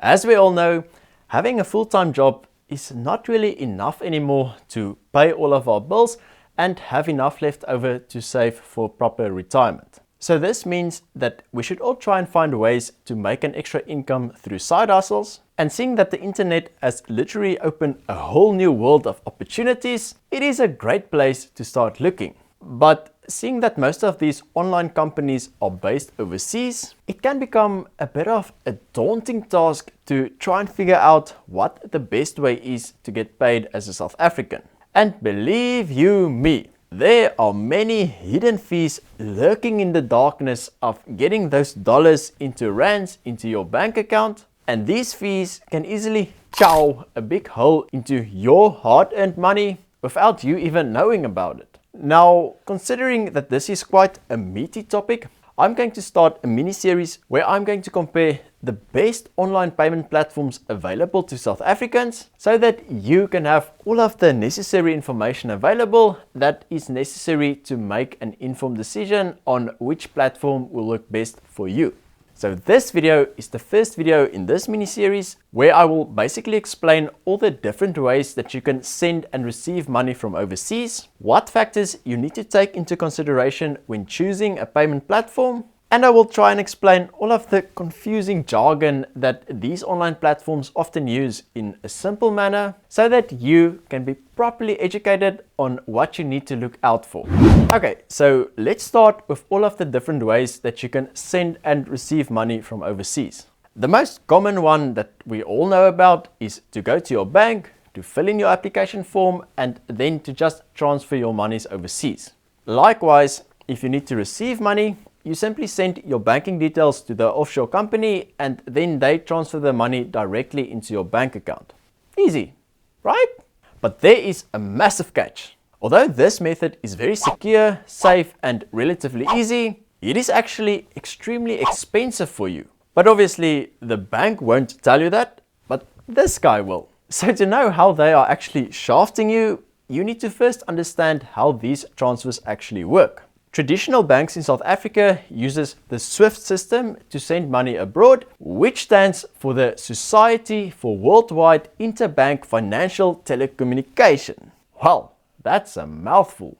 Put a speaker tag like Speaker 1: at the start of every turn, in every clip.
Speaker 1: As we all know, having a full-time job is not really enough anymore to pay all of our bills and have enough left over to save for proper retirement. So this means that we should all try and find ways to make an extra income through side hustles. And seeing that the internet has literally opened a whole new world of opportunities, it is a great place to start looking. But seeing that most of these online companies are based overseas, it can become a bit of a daunting task to try and figure out what the best way is to get paid as a South African. And believe you me, there are many hidden fees lurking in the darkness of getting those dollars into rands into your bank account. And these fees can easily chow a big hole into your hard-earned money without you even knowing about it. Now, considering that this is quite a meaty topic, I'm going to start a mini-series where I'm going to compare the best online payment platforms available to South Africans so that you can have all of the necessary information available that is necessary to make an informed decision on which platform will work best for you. So this video is the first video in this mini-series where I will basically explain all the different ways that you can send and receive money from overseas, what factors you need to take into consideration when choosing a payment platform, and I will try and explain all of the confusing jargon that these online platforms often use in a simple manner so that you can be properly educated on what you need to look out for. Okay, so let's start with all of the different ways that you can send and receive money from overseas. The most common one that we all know about is to go to your bank, to fill in your application form, and then to just transfer your monies overseas. Likewise, if you need to receive money, you simply send your banking details to the offshore company and then they transfer the money directly into your bank account. Easy, right? But there is a massive catch. Although this method is very secure, safe, and relatively easy, it is actually extremely expensive for you. But obviously, the bank won't tell you that, but this guy will. So to know how they are actually shafting you, you need to first understand how these transfers actually work. Traditional banks in South Africa uses the SWIFT system to send money abroad, which stands for the Society for Worldwide Interbank Financial Telecommunication. Well, that's a mouthful.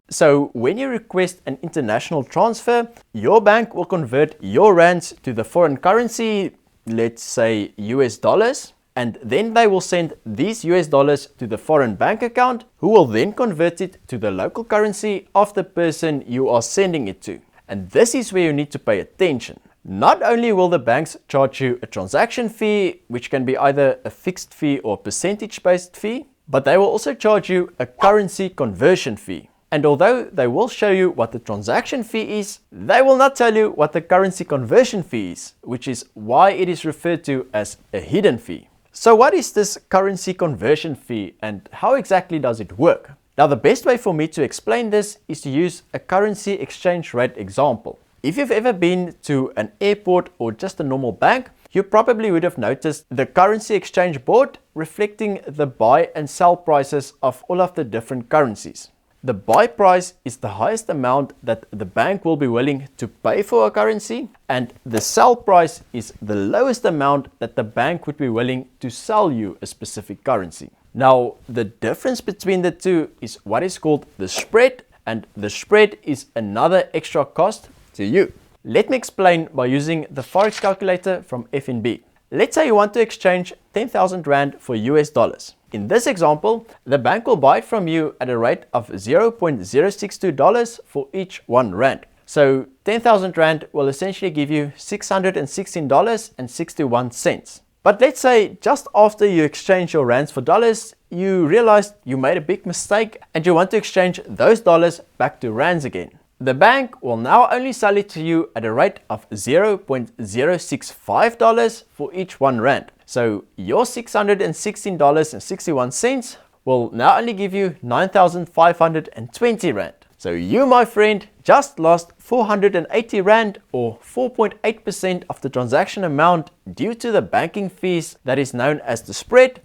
Speaker 1: So when you request an international transfer, your bank will convert your rands to the foreign currency, let's say US dollars, and then they will send these US dollars to the foreign bank account, who will then convert it to the local currency of the person you are sending it to. And this is where you need to pay attention. Not only will the banks charge you a transaction fee, which can be either a fixed fee or percentage-based fee, but they will also charge you a currency conversion fee. And although they will show you what the transaction fee is, they will not tell you what the currency conversion fee is, which is why it is referred to as a hidden fee. So what is this currency conversion fee and how exactly does it work? Now the best way for me to explain this is to use a currency exchange rate example. If you've ever been to an airport or just a normal bank, you probably would have noticed the currency exchange board reflecting the buy and sell prices of all of the different currencies. The buy price is the highest amount that the bank will be willing to pay for a currency, and the sell price is the lowest amount that the bank would be willing to sell you a specific currency. Now, the difference between the two is what is called the spread, and the spread is another extra cost to you. Let me explain by using the Forex calculator from FNB. Let's say you want to exchange 10,000 Rand for US dollars. In this example, the bank will buy it from you at a rate of $0.062 for each 1 Rand. So 10,000 Rand will essentially give you $616.61. But let's say just after you exchange your rands for dollars, you realized you made a big mistake and you want to exchange those dollars back to rands again. The bank will now only sell it to you at a rate of $0.065 for each 1 Rand. So your $616.61 will now only give you 9,520 Rand. So you, my friend, just lost 480 Rand or 4.8% of the transaction amount due to the banking fees that is known as the spread.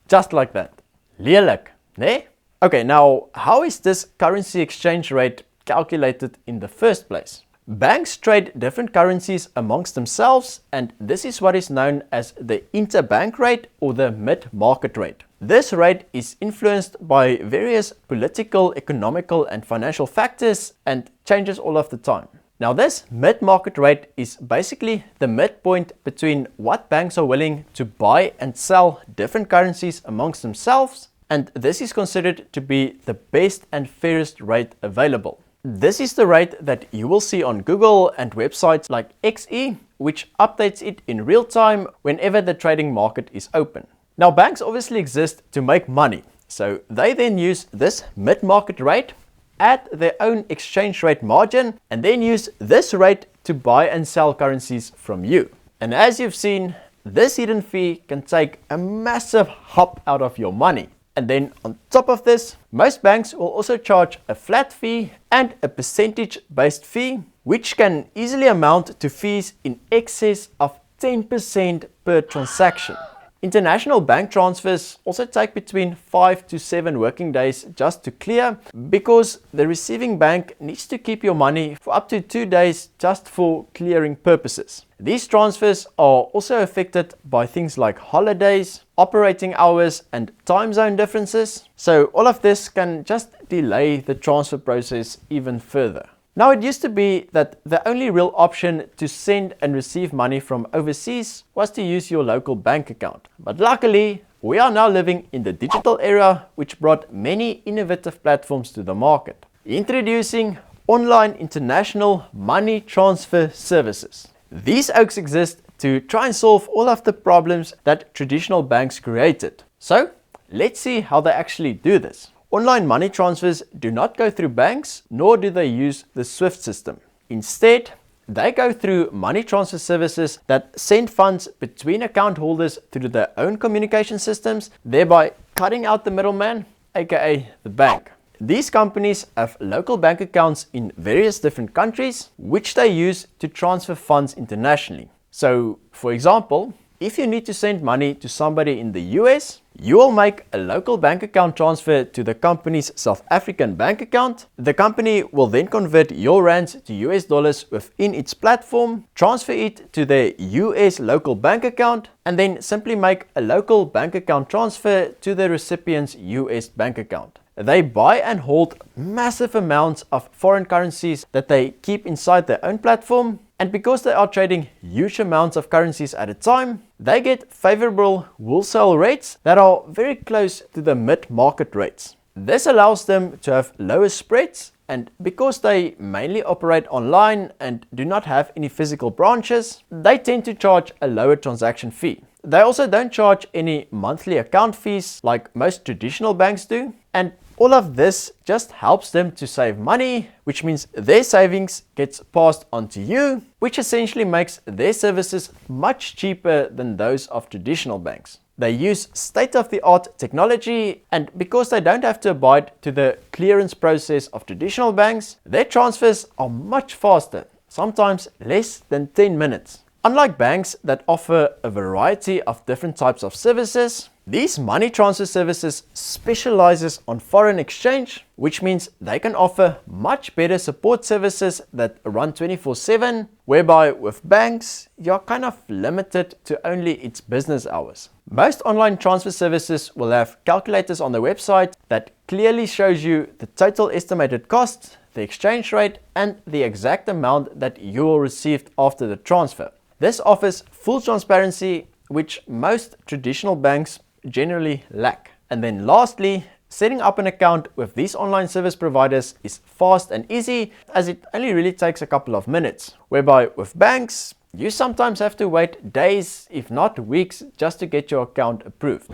Speaker 1: Just like that. Leerlik, ne? Okay, now how is this currency exchange rate calculated in the first place? Banks trade different currencies amongst themselves, and this is what is known as the interbank rate or the mid-market rate. This rate is influenced by various political, economical, and financial factors and changes all of the time. Now, this mid-market rate is basically the midpoint between what banks are willing to buy and sell different currencies amongst themselves, and this is considered to be the best and fairest rate available. This is the rate that you will see on Google and websites like XE, which updates it in real time whenever the trading market is open. Now, banks obviously exist to make money, so they then use this mid-market rate, add their own exchange rate margin, and then use this rate to buy and sell currencies from you. And as you've seen, this hidden fee can take a massive hop out of your money. And then on top of this, most banks will also charge a flat fee and a percentage-based fee, which can easily amount to fees in excess of 10% per transaction. International bank transfers also take between 5 to 7 working days just to clear, because the receiving bank needs to keep your money for up to 2 days just for clearing purposes. These transfers are also affected by things like holidays, operating hours, and time zone differences. So all of this can just delay the transfer process even further. Now, it used to be that the only real option to send and receive money from overseas was to use your local bank account. But luckily, we are now living in the digital era, which brought many innovative platforms to the market. Introducing online international money transfer services. These oaks exist to try and solve all of the problems that traditional banks created. So, let's see how they actually do this. Online money transfers do not go through banks, nor do they use the SWIFT system. Instead, they go through money transfer services that send funds between account holders through their own communication systems, thereby cutting out the middleman, aka the bank. These companies have local bank accounts in various different countries, which they use to transfer funds internationally. So, for example, if you need to send money to somebody in the US, you will make a local bank account transfer to the company's South African bank account. The company will then convert your rands to US dollars within its platform, transfer it to their US local bank account, and then simply make a local bank account transfer to the recipient's US bank account. They buy and hold massive amounts of foreign currencies that they keep inside their own platform, and because they are trading huge amounts of currencies at a time, they get favorable wholesale rates that are very close to the mid-market rates. This allows them to have lower spreads, and because they mainly operate online and do not have any physical branches, they tend to charge a lower transaction fee. They also don't charge any monthly account fees like most traditional banks do, and all of this just helps them to save money, which means their savings gets passed on to you, which essentially makes their services much cheaper than those of traditional banks. They use state-of-the-art technology, and because they don't have to abide to the clearance process of traditional banks, their transfers are much faster, sometimes less than 10 minutes. Unlike banks that offer a variety of different types of services, these money transfer services specializes on foreign exchange, which means they can offer much better support services that run 24/7, whereby with banks, you're kind of limited to only its business hours. Most online transfer services will have calculators on their website that clearly shows you the total estimated cost, the exchange rate, and the exact amount that you will receive after the transfer. This offers full transparency, which most traditional banks generally lack. And then lastly, setting up an account with these online service providers is fast and easy, as it only really takes a couple of minutes, whereby with banks, you sometimes have to wait days, if not weeks, just to get your account approved.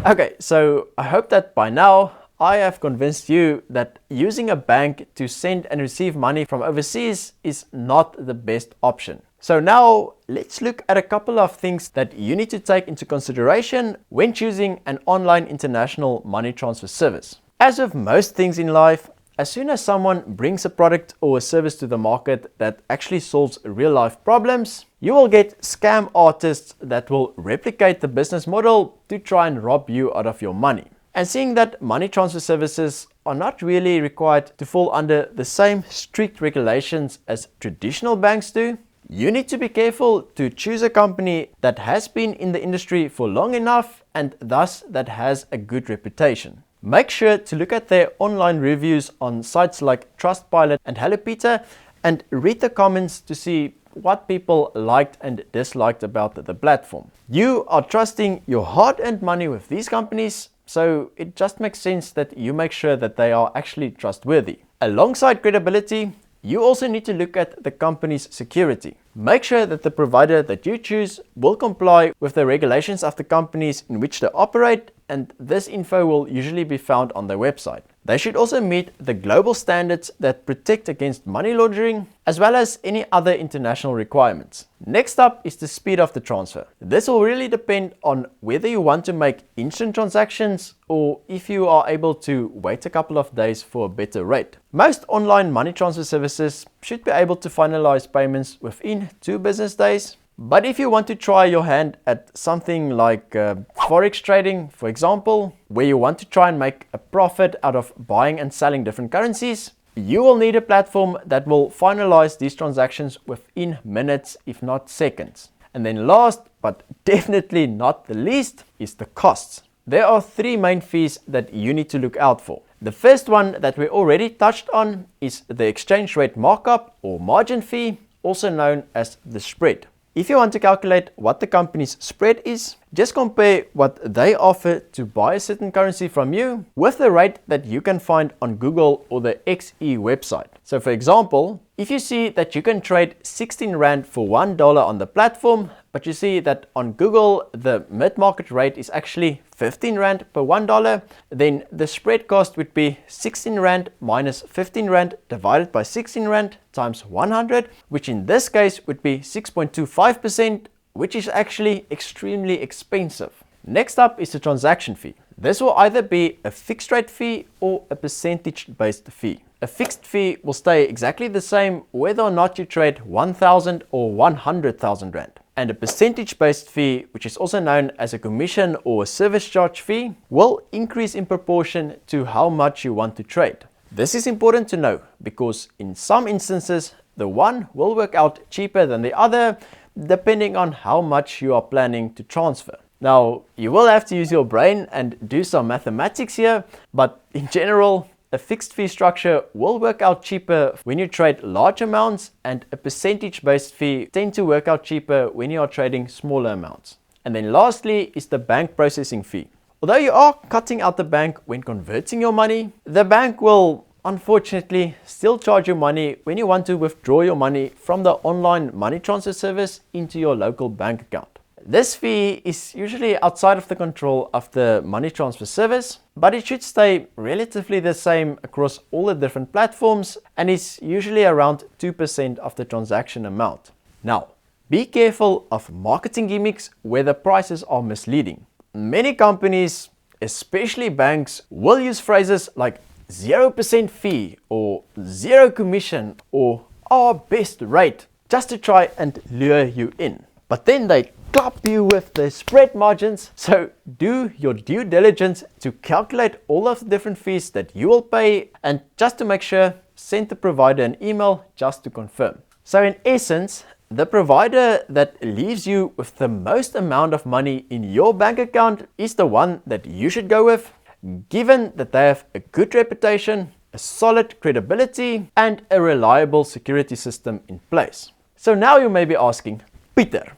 Speaker 1: Okay, so I hope that by now I have convinced you that using a bank to send and receive money from overseas is not the best option. So now let's look at a couple of things that you need to take into consideration when choosing an online international money transfer service. As with most things in life, as soon as someone brings a product or a service to the market that actually solves real life problems, you will get scam artists that will replicate the business model to try and rob you out of your money. And seeing that money transfer services are not really required to fall under the same strict regulations as traditional banks do, you need to be careful to choose a company that has been in the industry for long enough and thus that has a good reputation. Make sure to look at their online reviews on sites like Trustpilot and Hello Peter and read the comments to see what people liked and disliked about the platform. You are trusting your hard-earned money with these companies, so it just makes sense that you make sure that they are actually trustworthy. Alongside credibility, you also need to look at the company's security. Make sure that the provider that you choose will comply with the regulations of the companies in which they operate, and this info will usually be found on their website. They should also meet the global standards that protect against money laundering, as well as any other international requirements. Next up is the speed of the transfer. This will really depend on whether you want to make instant transactions or if you are able to wait a couple of days for a better rate. Most online money transfer services should be able to finalize payments within 2 business days. But if you want to try your hand at something like forex trading, for example, where you want to try and make a profit out of buying and selling different currencies, you will need a platform that will finalize these transactions within minutes, if not seconds. And then last, but definitely not the least, is the costs. There are 3 main fees that you need to look out for. The first one that we already touched on is the exchange rate markup or margin fee, also known as the spread. If you want to calculate what the company's spread is, just compare what they offer to buy a certain currency from you with the rate that you can find on Google or the XE website. So for example, if you see that you can trade 16 Rand for $1 on the platform, but you see that on Google the mid-market rate is actually 15 Rand per $1, then the spread cost would be 16 Rand minus 15 Rand divided by 16 Rand times 100, which in this case would be 6.25%, which is actually extremely expensive. Next up is the transaction fee. This will either be a fixed rate fee or a percentage-based fee. A fixed fee will stay exactly the same whether or not you trade 1,000 or 100,000 Rand. And a percentage-based fee, which is also known as a commission or a service charge fee, will increase in proportion to how much you want to trade. This is important to know because in some instances, the one will work out cheaper than the other, depending on how much you are planning to transfer. Now, you will have to use your brain and do some mathematics here, but in general, a fixed fee structure will work out cheaper when you trade large amounts, and a percentage-based fee tend to work out cheaper when you are trading smaller amounts. And then lastly is the bank processing fee. Although you are cutting out the bank when converting your money, the bank will unfortunately still charge you money when you want to withdraw your money from the online money transfer service into your local bank account. This fee is usually outside of the control of the money transfer service, but it should stay relatively the same across all the different platforms and is usually around 2% of the transaction amount. Now, be careful of marketing gimmicks where the prices are misleading. Many companies, especially banks, will use phrases like 0% fee or 0 commission or our best rate just to try and lure you in. But then they club you with the spread margins, so do your due diligence to calculate all of the different fees that you will pay, and just to make sure, send the provider an email just to confirm. So in essence, the provider that leaves you with the most amount of money in your bank account is the one that you should go with, given that they have a good reputation, a solid credibility, and a reliable security system in place. So now you may be asking, Peter,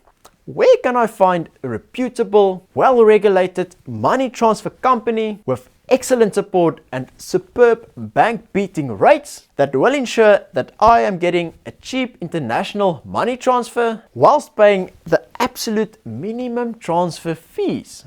Speaker 1: where can I find a reputable, well-regulated money transfer company with excellent support and superb bank-beating rates that will ensure that I am getting a cheap international money transfer whilst paying the absolute minimum transfer fees?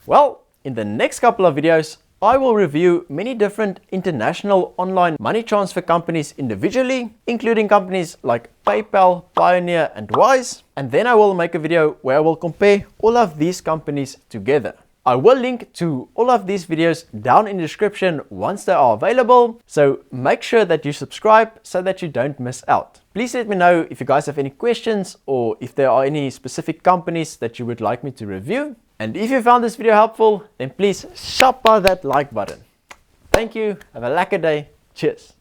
Speaker 1: Well, in the next couple of videos, I will review many different international online money transfer companies individually, including companies like PayPal, Pioneer, and Wise. And then I will make a video where I will compare all of these companies together. I will link to all of these videos down in the description once they are available, so make sure that you subscribe so that you don't miss out. Please let me know if you guys have any questions or if there are any specific companies that you would like me to review. And if you found this video helpful, then please shop by that like button. Thank you, have a lekker day, cheers!